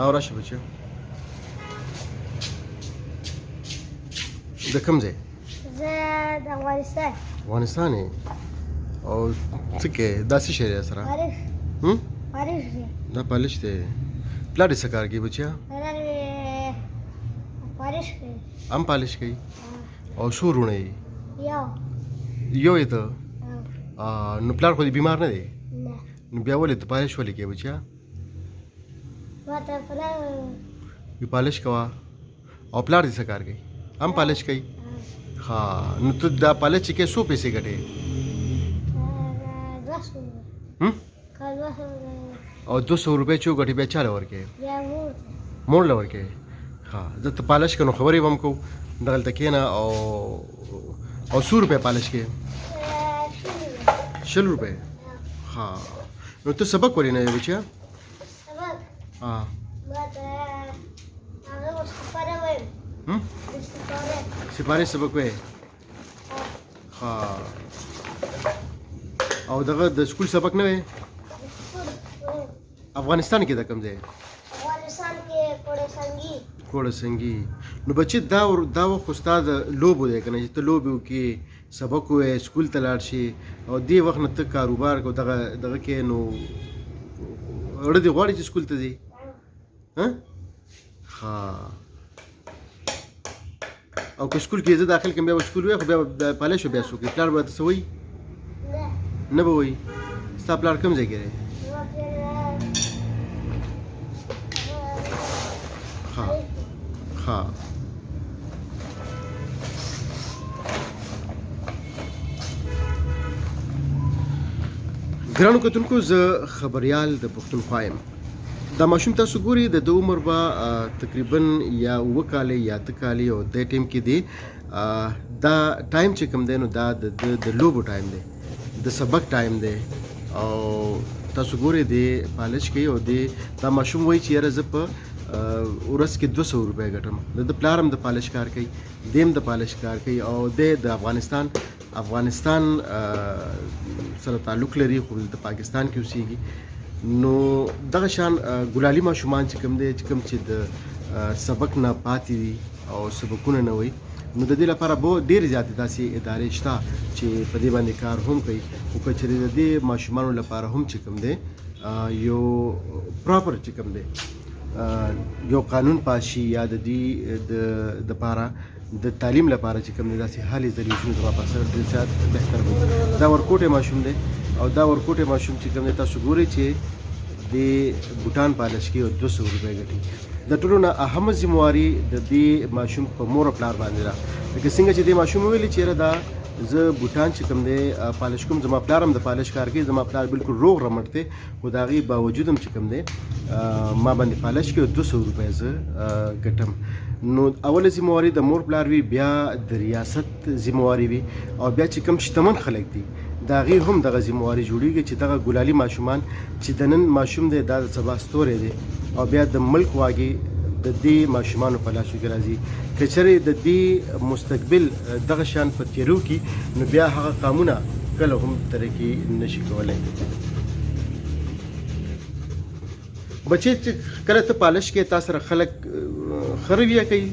او راشه بچیو د کوم ځای زه د افغانستان افغانستان یې او څه کې دا څه شی دی سره فارغ هم فارغ دی دا پالش دی پلار یې څه کار کوي بچیا پلار مې فارغ دی هم پالش کوي او څو وروڼه یې یو یې ته نو پلار خو دې بیمار نه دی نه نو بیا ولې ته پالش ولې کوې بچیا ما ته پلار وی پالش کوه او پلار دې څه کار کوي هم پالش کوي ها نو ته دا پالش چې کې څو پیسې ګټې هم او 200 روپۍ چې وګټې بیا چاله ورکې مور له ورکې ها زه ته پالش کنو خبرې به هم کوو دغلته کښېنه او 100 روپۍ پالش کې 100 روپۍ ها نو ته سبق ولې نه یې بچیا ها سپارې سبق وې ها او دغه د سکول سبق نه وې افغانستان کې د کوم ځای افغانستان کې کوړه سنگي نو بچي دا وخت استاد لوبو دی کنه چې ته لوبو کې سبق وې سکول ته لاړ شي او دې وخت نه ته کاروبار کو دغه کې نو اړه دی غواړي چې سکول ته ځي ها او که سکول کې زه داخل کړم بیا سکول وې خو بیا پالش بیا سو کې پلار به څه وایي نه به وایي ستا پلار کوم ځای کې دی ها ګرانو کتونکو زه خبریال د پښتونخوا یم دا ماشوم تاسو ګوري د عمر به تقریبا یا 9 کاله یا 8 کاله او د ټیم کې دی دا ټایم چې کوم دی نو دا د لوبو ټایم دی د سبق ټایم دی او تاسو ګوري دی پالش کوي او دی دا ماشوم وایي چې یاره زه په ورځ کې 200 روپۍ ګټم د پلار هم د پالش کار کوي دیم د پالش کار کوي او د افغانستان سره تعلق لري خو د پاکستان کې اوسېږي نو دغه شان ګلالي ماشومان چې کوم دی چې کوم چې د سبق نه پاتې دي او سبقونه نه وي نو د دې لپاره به ډېرې زیاتې داسې ادارې شته چې په دې باندې کار هم کوي خو که چېرې د دې ماشومانو لپاره هم چې کوم دی یو پراپر چې کوم دی یو قانون پاس شي یا د دې دپاره د تعلیم لپاره چې کوم دی داسې حالې ذریعې زما په سر ډېر زیات بهتر وي دا ورکوټی ماشوم دی او دا ورکوټی ماشوم چې کوم دی تاسو ګورئ چې د بوټان پالش کوي او 200 روپۍ ګټي د ټولو نه اهمه ذمواري د دې ماشوم په مور او پلار باندې ده لکه څنګه چې دې ماشوم وویلي چې یاره دا زه بوټان چې کوم دی پالش کوم زما پلار هم د پالش کار کوي زما پلار بالکل روغ رمټ دی خو د هغې باوجود هم چې کوم دی ما باندې پالش کوي او 200 روپۍ زه ګټم نو اوله ذمواري د مور پلار وي بیا د ریاست ذمواري وي او بیا چې کوم شتمن خلک دي د هغې هم دغه ذمواري جوړېږي چې دغه ګلالي ماشومان چې د نن ماشوم دی دا د سبا ستوری دی او بیا د ملک واګې د دې ماشومانو په لاسو کې راځي که چېرې د دې مستقبل دغه شان په تیرو کې نو بیا هغه قامونه کله هم ترقي نشي کولی بچې چې کله ته پالش کې تا سره خلک ښه رویه کوي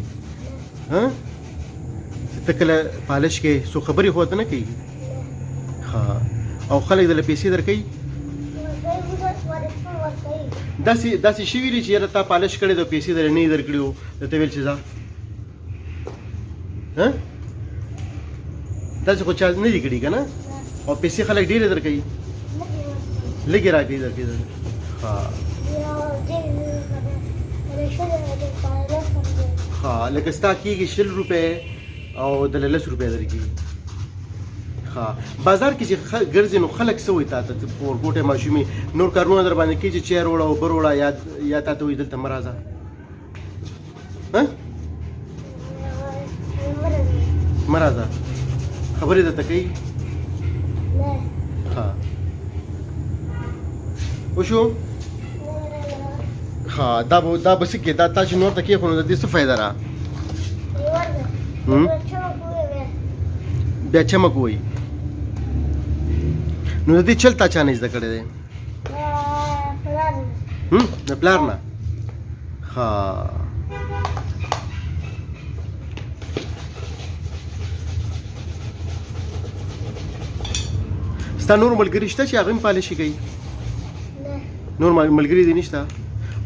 ته کله پالش کې څو خبرې خو ته نه کوي ها او خلک دله پیسې درکوي داسې شوي دي چې یاره تا پالش کړی د پیسې درې نه یې درکړي وو درته ویل چې ځه داسې خو چا نه دي کړي که نه او پیسې خلک ډېرې درکوي لږې راکوي درکوي ها ها لکه ستا کېږي 100 روپۍ او دله 10 روپۍ درکېږي ها بازار کې چې ګرځې نو خلک څه وایي تا ته ورکوټی ماشومې نور کارونه در باندې کوي چې چیر وړه اوبه وړه یا تا ته وایي دلته مه راځه مه راځه خبرې درته کوي ها وشو ها دا به څه کې دا تا چې نور ته کېښو نو د دې څه فایده را بیا چمک وایي نو د دې چل تا چا نه زده کړی دی د پلار نه ها ستا نور ملګري شته چې هغه هم پالشي کوي نه نور ملګري دي نشته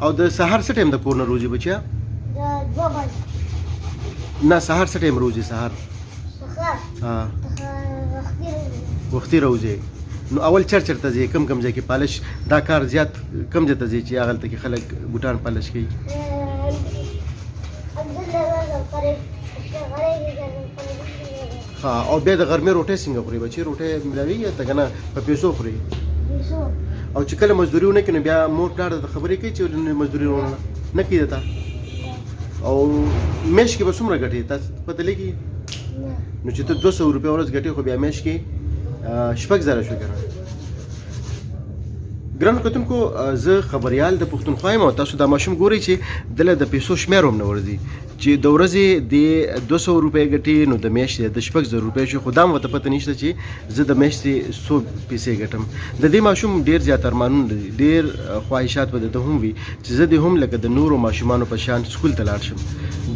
او د سهار څه ټایم د کور نه روزي بچیا د 2 بجې نه سهار څه ټایم روزي سهار سهار ها وختي وختي روزي نو اول چرته ځي کم ځای کې پالش دا کار زیات کم ځای ته ځي چې هغه ته کې خلک بوټان پالش کوي ها او بیا د غرمې روټۍ څنګه خوري بچي روټۍ ملاوي یا ته کنه په پیسو خوري او چې کله مزدوري ونه کړي بیا مور پلار د خبرې کوي چې مزدوري ونه نه کوي تا او میش کې به څومره ګټي تاسو پته لګي نو چې ته 200 روپیا ورځ ګټي خو بیا میش کې 6000 شو کنه ګران کتونکو زه خبريال د پښتونخوا یم او تاسو دا ماشوم ګورئ چې دله د پیسو شمیر هم نه ورځي چې د ورځې د 200 روپۍ ګټي نو د میاشتې د 6000 روپۍ شو خو دا هم ورته پته نشته چې زه د میاشتې 100 پیسې ګټم د دې ماشوم ډېر زیات ارمانونه لري ډېر خواهشات به د هم وي چې زه د هم لکه د نورو ماشومانو په شان سکول ته لاړ شم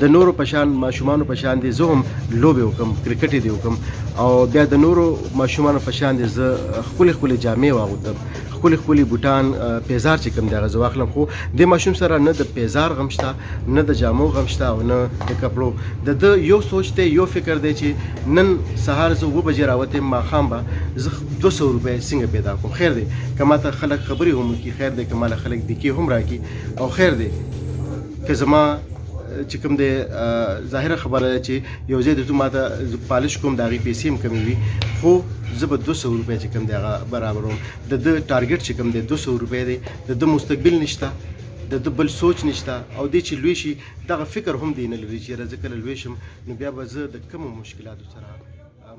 د نورو په شان ماشومانو په شان دي زه هم لوبې وکم کرکټ دې وکم او بیا د نورو ماشومانو په شان دي زه خپل جامې واغوندم خپل بوټان پیزار چې کوم دی هغه زه واخلم خو د ماشوم سره نه د پیزار غم شته نه د جامو غم شته او نه د کپړو د یو سوچ دی یو فکر دی چې نن سهار زه 9 بجې راوتم ماښام به زه 200 روپۍ څنګه پیدا کوم خیر دی که ماته خلک خبرې هم وکړي خیر دی که ماله خلک دکې هم راکړي او خیر دی که زما چې کوم دی ظاهره خبره ده چې یو ځای د تو ماته پالش کوم د هغې پیسې هم کمې وي خو زه به 200 روپۍ چې کوم دی هغه برابروم د ټارګټ چې کوم دی 200 روپۍ دی د مستقبل نشته د بل سوچ نشته او دی چې لوی شي دغه فکر هم دی نه لري چې زه کله لوی شم نو بیا به زه د کومو مشکلاتو سره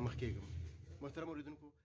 مخ کېږم محترم اوریدونکو